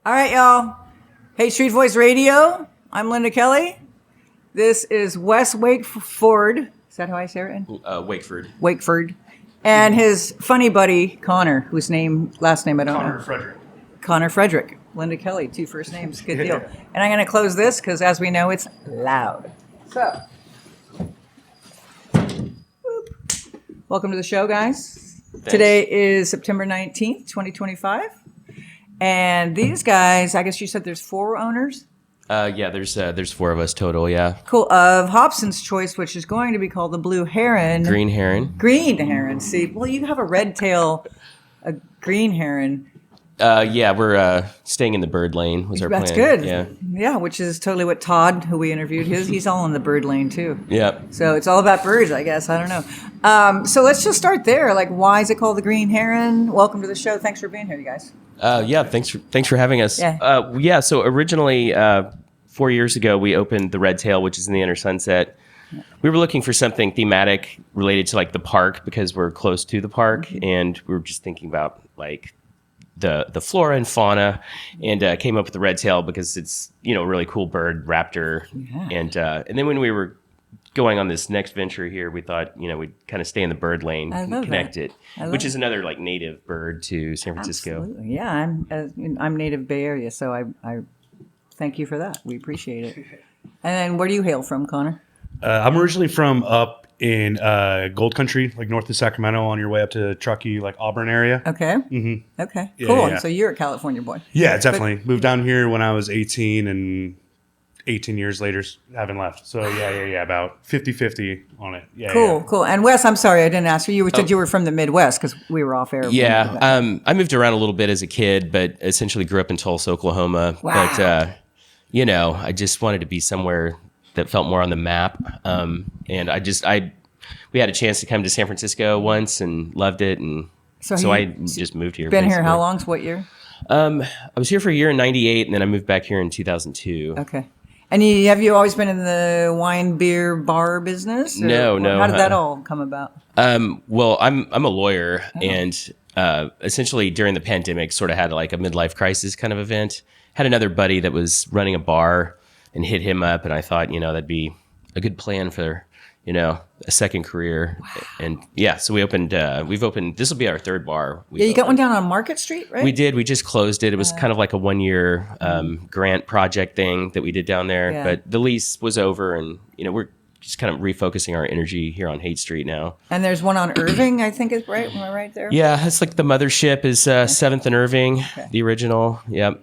All right, y'all. Hey, Street Voice Radio. I'm Linda Kelly. This is Wes Wakeford. Is that how I say it? Wakeford. Wakeford. And his funny buddy, Connor, whose last name I don't know. Frederick. Connor Frederick. Linda Kelly, 2 first names. Good deal. And I'm going to close this because, as we know, it's loud. So, welcome to the show, guys. Thanks. Today is September 19th, 2025. And these guys, I guess you said there's 4 owners? Yeah, there's 4 of us total, yeah. Cool. Of Hobson's choice, which is going to be called the Blue Heron. Green Heron. Green Heron. See, well, you have a red tail, a green heron. Yeah, we're staying in the bird lane was our plan. That's good. Yeah. Yeah, which is totally what Todd, who we interviewed, he's all in the bird lane too. Yep. So it's all about birds, I guess. I don't know. So let's just start there. Like, why is it called the Green Heron? Welcome to the show. Thanks for being here, you guys. Yeah, thanks for having us. Yeah. So originally 4 years ago we opened the Red Tail, which is in the Inner Sunset. We were looking for something thematic related to like the park because we're close to the park, and we were just thinking about like the flora and fauna, and came up with the red tail because it's a really cool bird, raptor, and then when we were going on this next venture here, we thought we'd kind of stay in the bird lane and connect it, which is another like native bird to San Francisco. Absolutely. Yeah, I'm native Bay Area, so I thank you for that. We appreciate it. And then where do you hail from, Connor? I'm originally from up in Gold Country, like north of Sacramento, on your way up to Truckee, like Auburn area. Okay. Mm-hmm. Okay. Yeah, cool. yeah. So you're a California boy. Yeah, definitely. Moved down here when I was 18, and 18 years later, haven't left. So yeah, about 50-50 on it. Yeah. Cool. And Wes, I'm sorry I didn't ask you. You said you were from the Midwest because we were off air. Yeah. I moved around a little bit as a kid, but essentially grew up in Tulsa, Oklahoma. Wow. But I just wanted to be somewhere that felt more on the map. And we had a chance to come to San Francisco once and loved it. And so I just moved here. Been here how long? What year? I was here for a year in 98, and then I moved back here in 2002. Okay. And have you always been in the wine, beer, bar business? No. How did that all come about? Well, I'm a lawyer, and essentially during the pandemic sort of had like a midlife crisis kind of event. Had another buddy that was running a bar and hit him up, and I thought, that'd be a good plan for, a second career. Wow. And yeah, so we've opened, this will be our 3rd bar. You got one down on Market Street, right? We did. We just closed it. It was kind of like a 1-year grant project thing that we did down there. Yeah. But the lease was over, and, we're just kind of refocusing our energy here on Haight Street now. And there's one on Irving, I think is right. Am I right there? Yeah, it's like the mothership is 7th and Irving, the original. Yep.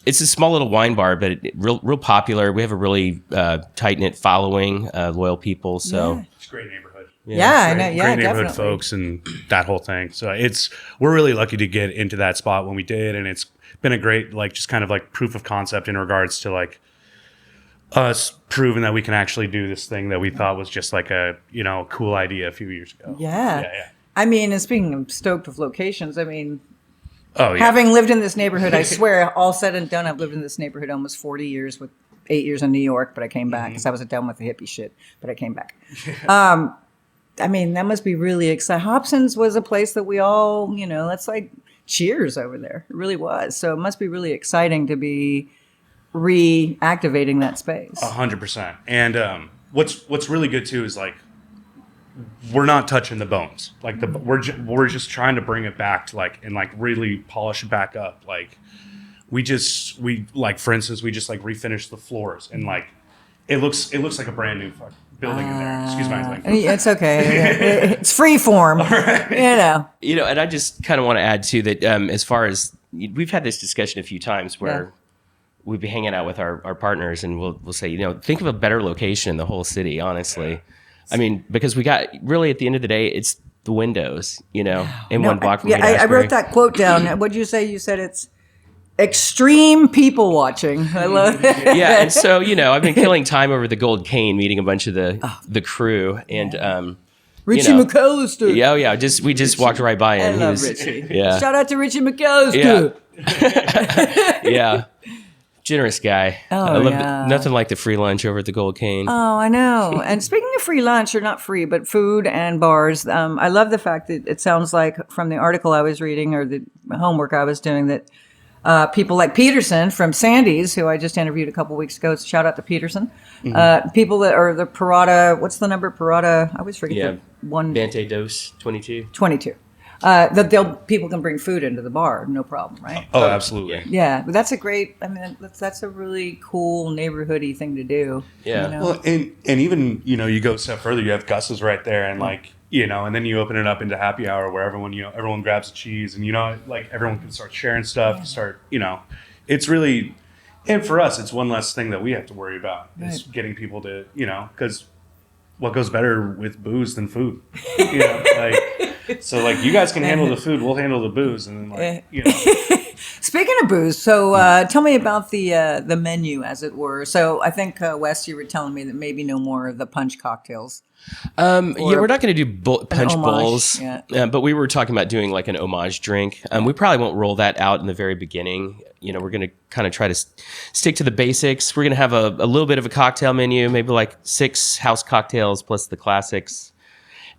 It's a small little wine bar, but real popular. We have a really tight-knit following, loyal people. So It's a great neighborhood. I know. Yeah, great neighborhood definitely. folks and that whole thing. So we're really lucky to get into that spot when we did, and it's been a great just kind of like proof of concept in regards to like us proving that we can actually do this thing that we thought was just like a cool idea a few years ago. Yeah. I mean, and speaking of stoked of locations, Oh, yeah. Having lived in this neighborhood, I swear, all said and done, I've lived in this neighborhood almost 40 years with 8 years in New York, but I came back because I wasn't done with the hippie shit, but I came back. That must be really exciting. Hobson's was a place that we all, that's like Cheers over there. It really was. So it must be really exciting to be reactivating that space. 100%. And what's really good too is like, we're not touching the bones. Like we're just trying to bring it back to like, and like really polish it back up. Like we like, for instance, we just like refinished the floors, and like it looks like a brand new building in there. Excuse my language. It's okay. It's free form. Right. And I just kind of want to add too that as far as we've had this discussion a few times where we'd be hanging out with our partners, and we'll say, think of a better location in the whole city, honestly. Yeah. Because we got really at the end of the day, it's the windows, in one block from I wrote that quote down. What did you say? You said it's extreme people watching. I love it. Yeah, and so I've been killing time over the Gold Cane, meeting a bunch of the crew, and Richie McAllister. Yeah. We just walked right by him. I love Richie. Yeah. Shout out to Richie McAllister. Yeah. Generous guy. I love nothing like the free lunch over at the Gold Cane. Oh, I know. And speaking of free lunch, or not free, but food and bars, I love the fact that it sounds like from the article I was reading or the homework I was doing that People like Peterson from Sandy's, who I just interviewed a couple weeks ago. Shout out to Peterson. People that are the Parada. What's the number? Parada. I always forget the one. Bante Dos 22. 22. People can bring food into the bar, no problem, right? Oh, absolutely. Yeah, but that's a great. I mean, that's a really cool neighborhoody thing to do. Yeah. You know? Well, and even you go a step further. You have Gus's right there, and and then you open it up into happy hour where everyone grabs a cheese, and everyone can start sharing stuff. It's really, and for us, it's one less thing that we have to worry about. Is getting people to because what goes better with booze than food? So you guys can handle the food, we'll handle the booze, and then Speaking of booze, so tell me about the menu, as it were. So I think Wes, you were telling me that maybe no more of the punch cocktails. We're not going to do punch bowls, but we were talking about doing like an homage drink. We probably won't roll that out in the very beginning. We're going to kind of try to stick to the basics. We're going to have a little bit of a cocktail menu, maybe like 6 house cocktails plus the classics.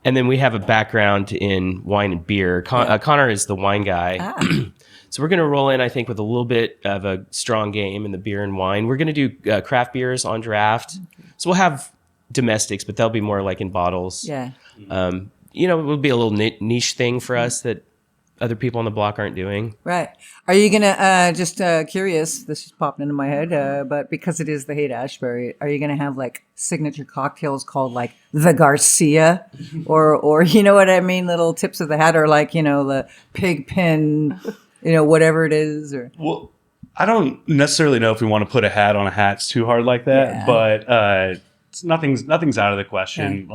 And then we have a background in wine and beer. Connor is the wine guy. So we're going to roll in, I think, with a little bit of a strong game in the beer and wine. We're going to do craft beers on draft. So we'll have domestics, but they'll be more like in bottles. Yeah. It will be a little niche thing for us that other people on the block aren't doing. Right. Are you going to, just curious, this just popped into my head, but because it is the Haight Ashbury, are you going to have like signature cocktails called like the Garcia or you know what I mean? Little tips of the hat, or like, the pig pen, whatever it is, or. Well, I don't necessarily know if we want to put a hat on a hat. It's too hard like that, but nothing's out of the question.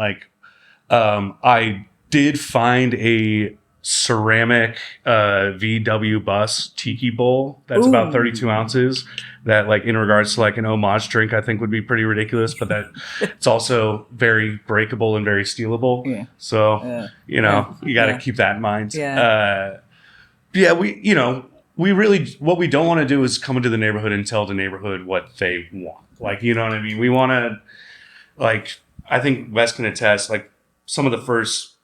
I did find a ceramic VW bus tiki bowl that's about 32 ounces that in regards to an homage drink I think would be pretty ridiculous, but that it's also very breakable and very stealable. You got to keep that in mind. We really, what we don't want to do is come into the neighborhood and tell the neighborhood what they want. You know what I mean? We want to, I think Wes can attest, some of the first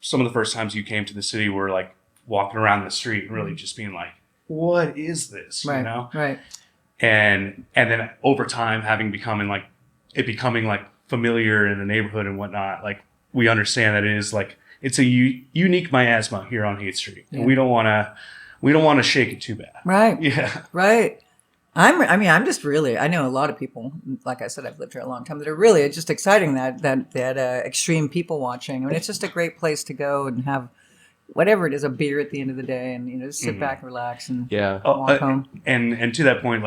times you came to the city were walking around the street and really just being like, what is this? Right. And then over time becoming familiar in the neighborhood and whatnot, we understand that it is it's a unique miasma here on Haight Street. And we don't want to shake it too bad. Right. Yeah. Right. I'm just really, I know a lot of people, like I said, I've lived here a long time, that are really just exciting that extreme people watching. I mean, it's just a great place to go and have whatever it is, a beer at the end of the day, and just sit back, relax, and walk home. And to that point,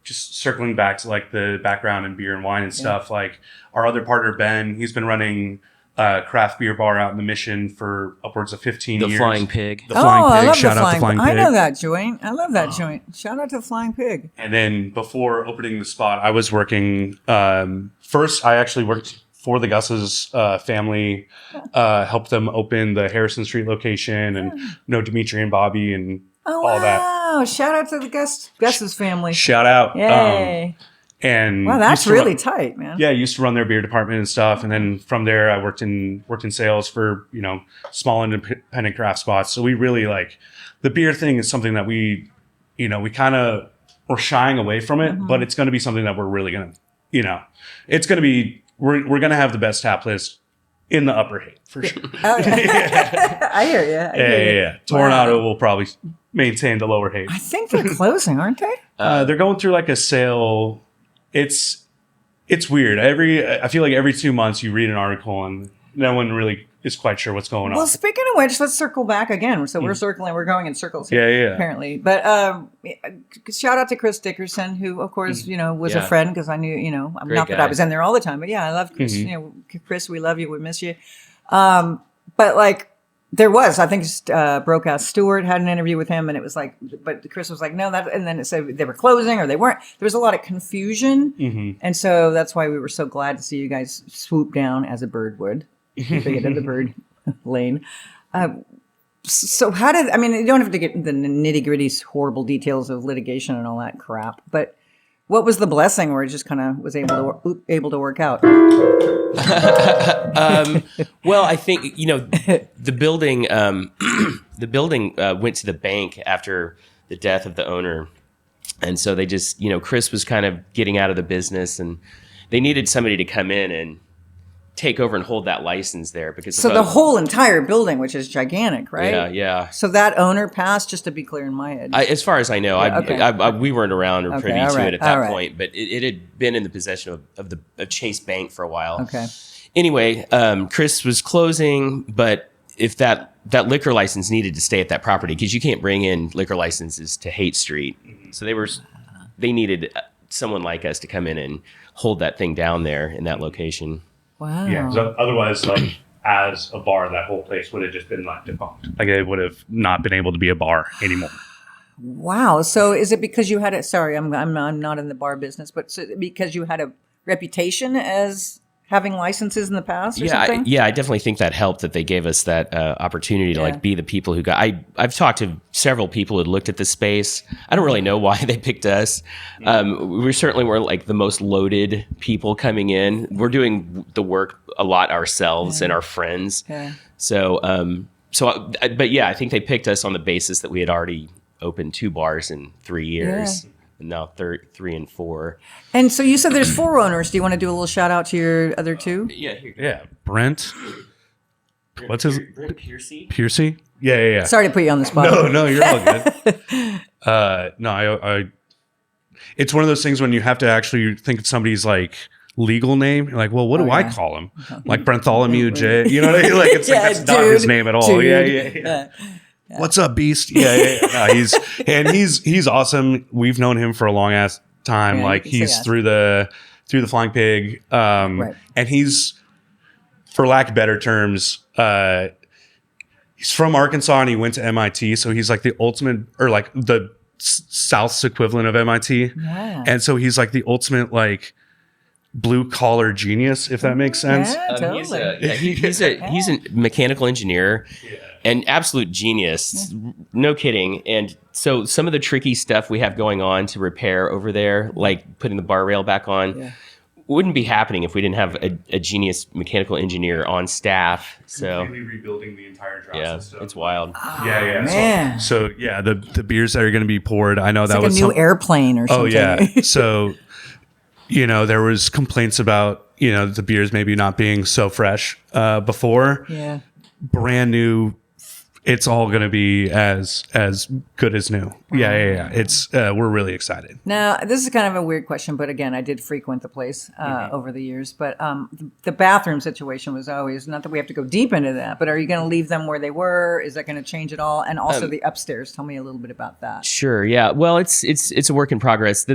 just circling back to the background in beer and wine and stuff, our other partner Ben, he's been running craft beer bar out in the Mission for upwards of 15 years. The Flying Pig. The Flying Pig. I love Shout out to Flying Pig. I know that joint. I love that joint. Shout out to Flying Pig. And then before opening the spot, I was working. First, I actually worked for the Gus's family, helped them open the Harrison Street location, and know Dimitri and Bobby and all that. Oh, shout out to the Gus's family. Shout out. Yay. And wow, that's really tight, man. Yeah, I used to run their beer department and stuff, and then from there, I worked in sales for small independent craft spots. So we really the beer thing is something that we kind of we're shying away from it, but it's going to be something that we're really going to it's going to be we're going to have the best tap list in the Upper Haight for sure. Oh, yeah. I hear you. Yeah. Tornado will probably maintain the Lower Haight. I think they're closing, aren't they? They're going through a sale. It's weird. I feel like every 2 months you read an article and no one really is quite sure what's going on. Well, speaking of which, let's circle back again. So we're circling, we're going in circles here, apparently. But shout out to Chris Dickerson, who, of course, was a friend because I knew, Great not guy. that I was in there all the time, but I love Chris. Chris, we love you, we miss you. But there was, I think, Brokehouse Stewart had an interview with him, and it was but Chris was like, no, that, and then it said they were closing or they weren't. There was a lot of confusion, and so that's why we were so glad to see you guys swoop down as a bird would to get in the bird lane. So how did, you don't have to get the nitty gritty horrible details of litigation and all that crap, but what was the blessing where it just kind of was able to work out? Well, I think the building went to the bank after the death of the owner And so they just, Chris was kind of getting out of the business, and they needed somebody to come in and take over and hold that license there. Because so the whole entire building, which is gigantic, right? Yeah. So that owner passed, just to be clear in my head. As far as I know, we weren't around or privy to it at that point, but it had been in the possession of Chase Bank for a while. Okay. Anyway, Chris was closing, but if that liquor license needed to stay at that property, because you can't bring in liquor licenses to Haight Street, so they needed someone like us to come in and hold that thing down there in that location. Wow. Yeah. So otherwise, like as a bar, that whole place would have just been like defunct. Like it would have not been able to be a bar anymore. Wow. So is it because you had a? Sorry, I'm not in the bar business, but so because you had a reputation as having licenses in the past or something? I definitely think that helped, that they gave us that opportunity to be the people who got. I've talked to several people who had looked at the space. I don't really know why they picked us. We certainly weren't like the most loaded people coming in. We're doing the work a lot ourselves and our friends. Yeah. But I think they picked us on the basis that we had already opened 2 bars in 3 years. Yeah. And now 3 and 4. And so you said there's 4 owners. Do you want to do a little shout out to your other 2? Yeah. Brent. What's his? Brent Piercy. Piercy. Yeah. Sorry to put you on the spot. No, you're all good. I it's one of those things when you have to actually think of somebody's like legal name. You're like, well, what do I call him? Like Bartholomew J. You know what I mean? Like it's like that's not his name at all. Dude. Yeah. What's up, Beast? Yeah. No, he's awesome. We've known him for a long ass time. Like he's through the Flying Pig, and he's, for lack of better terms, he's from Arkansas and he went to MIT. So he's like the ultimate, or like the South's equivalent of MIT. Yeah. And so he's like the ultimate like blue collar genius, if that makes sense. Yeah, totally. He's a mechanical engineer. Yeah. An absolute genius, no kidding. And so some of the tricky stuff we have going on to repair over there, like putting the bar rail back on, wouldn't be happening if we didn't have a genius mechanical engineer on staff. So completely rebuilding the entire drop system. It's wild. Oh, man. So the beers that are going to be poured, I know it's that like was a new airplane or something. Oh yeah. So there was complaints about the beers maybe not being so fresh before. Yeah. Brand new. It's all going to be as good as new. Yeah. It's we're really excited. Now, this is kind of a weird question, but again, I did frequent the place over the years. But the bathroom situation was always, not that we have to go deep into that, but are you going to leave them where they were? Is that going to change at all? And also the upstairs. Tell me a little bit about that. Sure. Yeah. Well, it's a work in progress.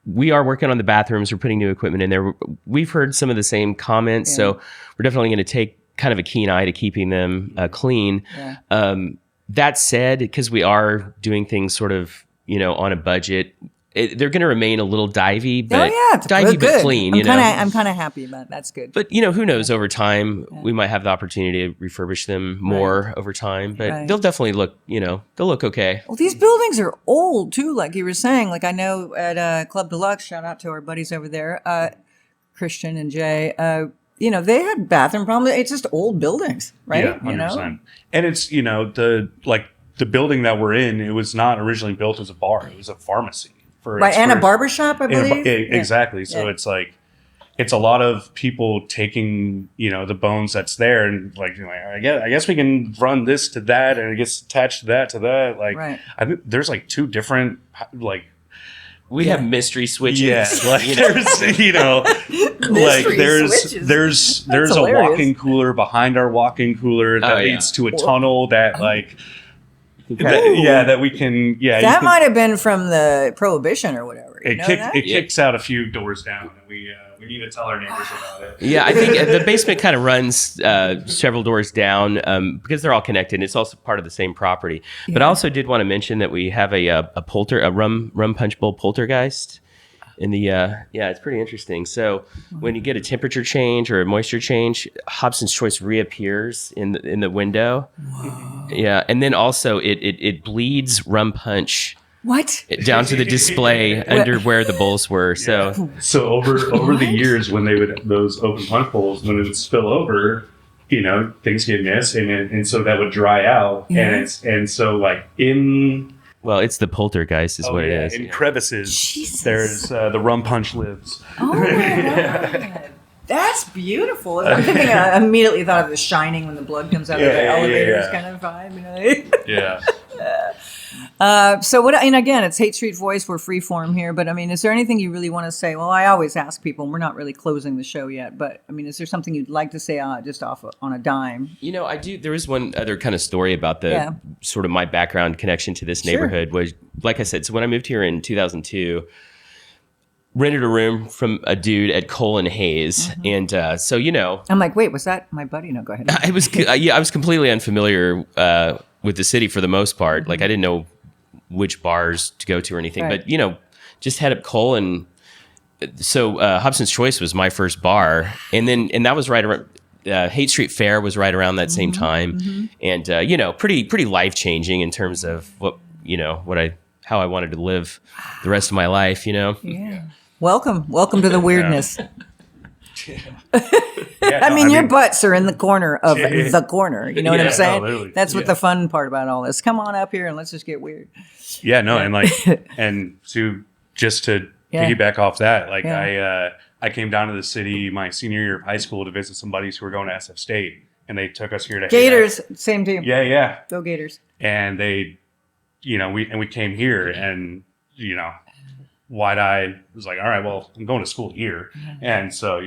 We are working on the bathrooms. We're putting new equipment in there. We've heard some of the same comments, so we're definitely going to take kind of a keen eye to keeping them clean. Yeah. That said, because we are doing things sort of, on a budget, they're going to remain a little divey, but but clean. I'm kind of happy about that. That's good. But who knows? Over time, we might have the opportunity to refurbish them more over time. But they'll definitely look. They'll look okay. Well, these buildings are old too, like you were saying. Like I know at Club Deluxe. Shout out to our buddies over there, Christian and Jay. They had bathroom problems. It's just old buildings, right? Yeah, 100%. And it's the building that we're in. It was not originally built as a bar. It was a pharmacy. And a barbershop, I believe. Exactly. So it's like, it's a lot of people taking, the bones that's there and I guess we can run this to that and it gets attached to that. I think there's like 2 different we have mystery switches. Yes, there's a walk-in cooler behind our walk-in cooler that leads to a tunnel that that we can. Yeah, that might have been from the Prohibition or whatever. It kicks out a few doors down, and we need to tell our neighbors about it. Yeah, I think the basement kind of runs several doors down because they're all connected. It's also part of the same property. Yeah. But I also did want to mention that we have a rum punch bowl poltergeist. In the it's pretty interesting. So when you get a temperature change or a moisture change, Hobson's Choice reappears in the window. Whoa. Yeah, and then also it bleeds rum punch. What? Down to the display under where the bowls were. Yeah. So over the years when those open punch bowls, when it would spill over, things get missed and so that would dry out. Yeah. And so in Well, it's the poltergeist is what it is. In crevices, Jesus. there's the rum punch lives. Oh my God. That's beautiful. I'm thinking, I immediately thought of The Shining when the blood comes out of the elevators kind of vibe. You know? Yeah. So what? And again, it's Haight Street Voice. We're free form here, but I mean, is there anything you really want to say? Well, I always ask people, and we're not really closing the show yet, but I mean, is there something you'd like to say just off on a dime? You know, I do. There is one other kind of story about the sort of my background connection to this neighborhood. Was, like I said, so when I moved here in 2002, rented a room from a dude at Cole and Hayes, and so you know, I'm like, wait, was that my buddy? No, go ahead. I was completely unfamiliar with the city for the most part. Like I didn't know which bars to go to or anything, but you know, just head up Cole, and so Hobson's Choice was my first bar, and that was right around Haight Street Fair was right around that same time, and you know, pretty life changing in terms of how I wanted to live the rest of my life, you know. Yeah. Welcome to the weirdness. I mean, your butts are in the corner of the corner. You know what I'm saying? Literally. That's what the fun part about all this. Come on up here and let's just get weird. Yeah, no, and like, and to piggyback off that, like I came down to the city my senior year of high school to visit some buddies who were going to SF State, and they took us here to Gators, same team. Yeah. Go Gators. And they, you know, we came here, and you know, wide-eyed was like, all right, well, I'm going to school here, and so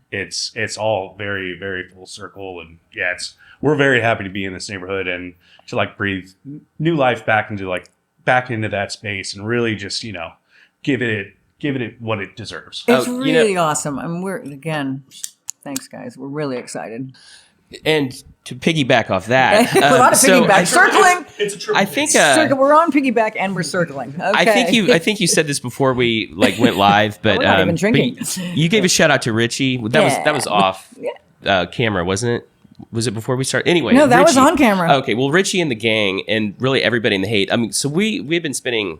it's all very, very full circle, and we're very happy to be in this neighborhood and to like breathe new life back into that space and really just, you know, give it what it deserves. It's really awesome. I mean, thanks guys. We're really excited. And to piggyback off that, a lot of piggyback, circling. It's a triple. I think we're on piggyback and we're circling. Okay. I think you said this before we went live, but, we're not even drinking. but you gave a shout out to Richie. That was off camera, wasn't it? Was it before we started? Anyway, no, that was on camera. Okay, well, Richie and the gang, and really everybody in the Haight. I mean, so we've been spending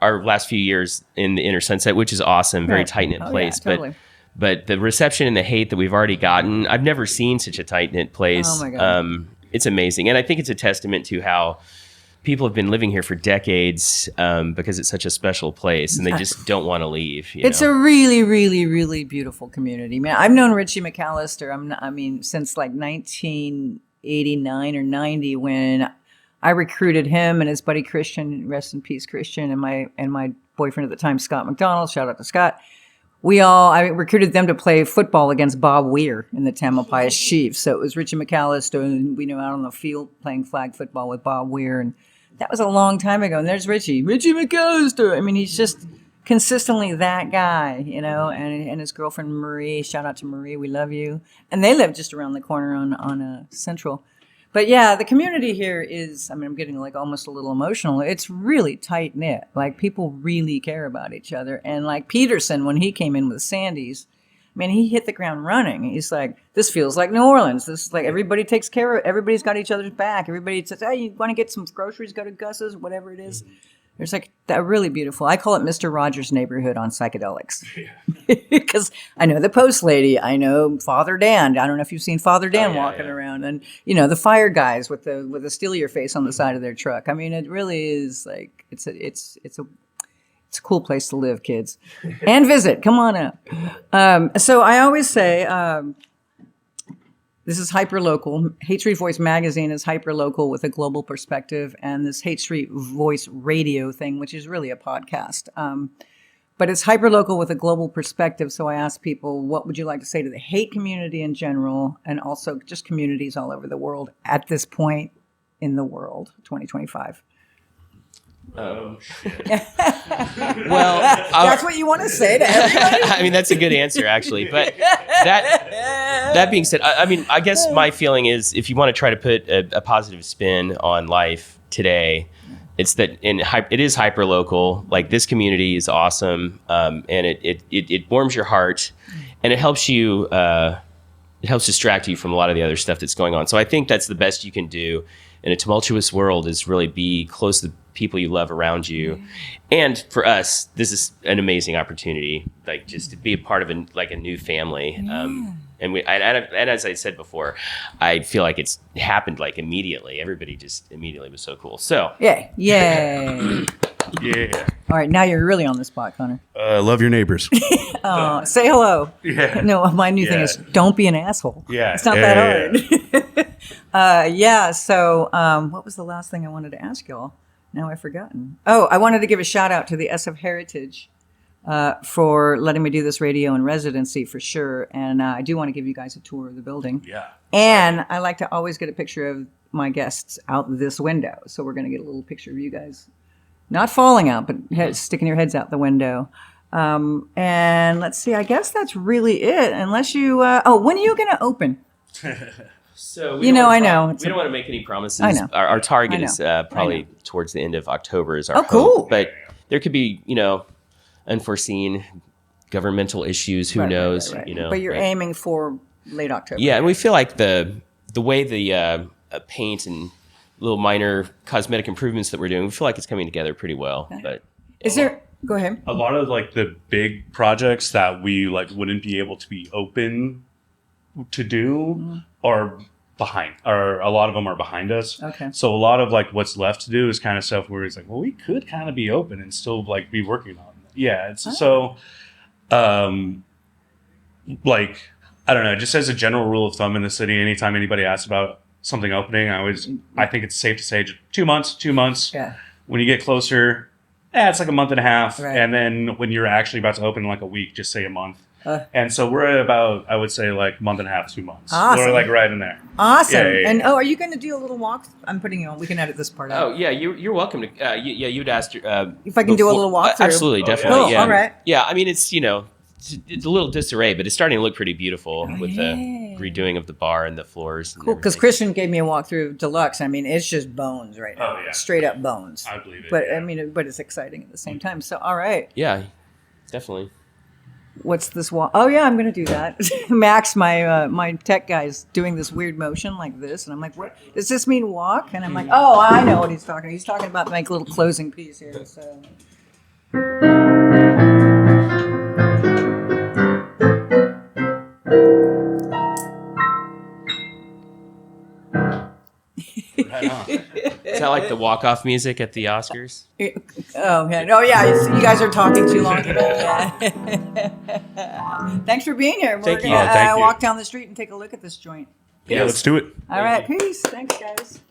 our last few years in the Inner Sunset, which is awesome, very tight knit place, totally. But the reception in the Haight that we've already gotten, I've never seen such a tight knit place. Oh my God. It's amazing, and I think it's a testament to how people have been living here for decades because it's such a special place, and they just don't want to leave. It's a really, really, really beautiful community. Man, I've known Richie McAllister. Since like 1989 or 90 when I recruited him and his buddy Christian, rest in peace, Christian, and my boyfriend at the time, Scott McDonald. Shout out to Scott. I recruited them to play football against Bob Weir in the Tamalpais Chiefs. So it was Richie McAllister, and we knew out on the field playing flag football with Bob Weir, and that was a long time ago. And there's Richie McAllister. I mean, he's just consistently that guy, you know, and his girlfriend Marie. Shout out to Marie, we love you. And they live just around the corner on Central. But yeah, the community here is, I mean, I'm getting like almost a little emotional. It's really tight knit. Like people really care about each other. And like Peterson, when he came in with Sandy's, I mean, he hit the ground running. He's like, this feels like New Orleans. This is like everybody takes care of, everybody's got each other's back. Everybody says, hey, you want to get some groceries, go to Gus's, whatever it is. There's like that really beautiful. I call it Mr. Rogers' neighborhood on psychedelics. Because I know the post lady. I know Father Dan. I don't know if you've seen Father Dan walking around. And, you know, the fire guys with the steal your face on the side of their truck. I mean, it really is like, it's a cool place to live, kids. And visit. Come on up. So I always say, this is hyper-local. Haight Street Voice magazine is hyper-local with a global perspective, and this Haight Street Voice radio thing, which is really a podcast. But it's hyper-local with a global perspective, so I ask people, what would you like to say to the Haight community in general, and also just communities all over the world at this point in the world, 2025? Well, that's what you want to say to everybody? I mean, that's a good answer, actually. But that being said, I mean, I guess my feeling is if you want to try to put a positive spin on life today, it's that it is hyper local. Like this community is awesome, and it warms your heart, and it helps you. It helps distract you from a lot of the other stuff that's going on. So I think that's the best you can do in a tumultuous world is really be close to the people you love around you. And for us, this is an amazing opportunity, like just to be a part of a new family. And And and as I said before, I feel like it's happened like immediately. Everybody just immediately was so cool. So Yay. Yeah. All right, now you're really on the spot, Connor. Love your neighbors. Say hello. Yeah. No, my new thing is don't be an asshole. Yeah. It's not that hard. So what was the last thing I wanted to ask y'all? Now I've forgotten. Oh, I wanted to give a shout out to the SF Heritage for letting me do this radio in residency for sure. And I do want to give you guys a tour of the building. Yeah. And I like to always get a picture of my guests out this window. So we're going to get a little picture of you guys. Not falling out, but sticking your heads out the window. And let's see, I guess that's really it. Unless you, when are you going to open? So I know. we don't want to make any promises. I know. Our target is probably towards the end of October is our hope. Cool. But there could be, unforeseen governmental issues. Who knows? Right. But you're aiming for late October. Yeah, and we feel like the way the paint and little minor cosmetic improvements that we're doing, we feel like it's coming together pretty well. Okay. But go ahead. A lot of like the big projects that we like wouldn't be able to be open to do are behind, or a lot of them are behind us. Okay. So a lot of like what's left to do is kind of stuff where it's like, well, we could kind of be open and still like be working on it. Yeah. It's so, like, I don't know, just as a general rule of thumb in the city, anytime anybody asks about something opening, I think it's safe to say 2 months. Yeah. When you get closer, it's like a month and a half. Right. And then when you're actually about to open in like a week, just say a month. And so we're at about, I would say like month and a half, 2 months. Awesome. We're like right in there. Awesome. Yeah. And are you going to do a little walk? I'm putting you on. We can edit this part out. Oh yeah, you're welcome to. You'd asked if I can do a little walkthrough. Absolutely, definitely. Cool. Yeah. All right. Yeah, I mean it's it's a little disarray, but it's starting to look pretty beautiful with the redoing of the bar and the floors. Cool, because Christian gave me a walkthrough of Deluxe. I mean, it's just bones right now. Oh, yeah. Straight up bones. I believe it. But I mean, but it's exciting at the same time. So, all right. Yeah, definitely. What's this walk? Oh yeah, I'm gonna do that. Max, my tech guy's doing this weird motion like this, and I'm like, what does this mean? Walk? And I'm like, oh, I know what he's talking. He's talking about my little closing piece here. So. Right on. Is that like the walk-off music at the Oscars? Oh yeah. You guys are talking too long. Thanks for being here. Thank you. We're gonna walk down the street and take a look at this joint. Yeah, let's do it. All right, peace. Thanks, guys.